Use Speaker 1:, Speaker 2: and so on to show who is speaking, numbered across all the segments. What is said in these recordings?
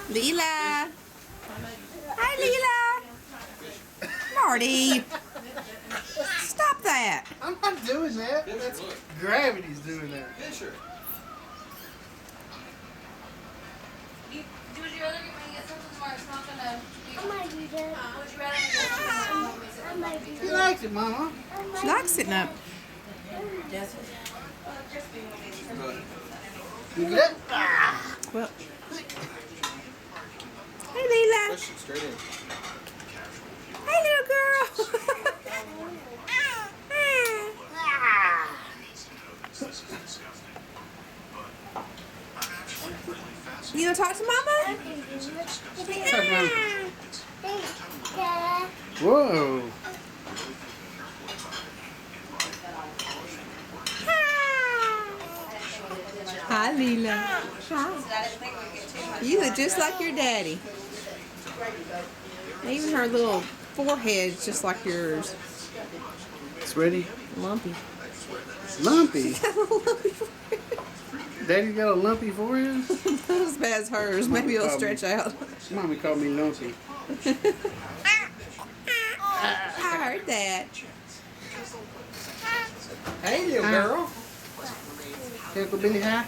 Speaker 1: Leela. Hi, Leela. Marty. Stop that.
Speaker 2: I'm not doing that. That's gravity's doing that.
Speaker 3: Fisher.
Speaker 4: Would you rather get something where it's not gonna be...
Speaker 5: I might do that.
Speaker 4: Would you rather get
Speaker 5: I might do
Speaker 2: He
Speaker 5: that.
Speaker 2: likes it, Mama.
Speaker 1: She likes sitting up.
Speaker 2: You get it?
Speaker 1: Well. Hey, Leela.
Speaker 3: Push it straight in.
Speaker 1: Hey, little girl. You gonna talk to Mama?
Speaker 2: Whoa.
Speaker 1: Hi, Leela. Hi. You look just like your daddy. Even her little forehead's just like yours.
Speaker 2: Sweaty?
Speaker 1: Lumpy.
Speaker 2: Lumpy. Daddy got a lumpy forehead?
Speaker 1: Not as bad as hers. Maybe it'll stretch out.
Speaker 2: Mommy called me lumpy.
Speaker 1: I heard that.
Speaker 2: Hey, little girl. Uncle Benny High?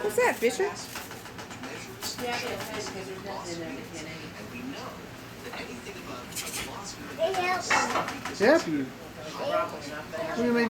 Speaker 1: What's that, Fisher?
Speaker 2: Help you. What do you mean?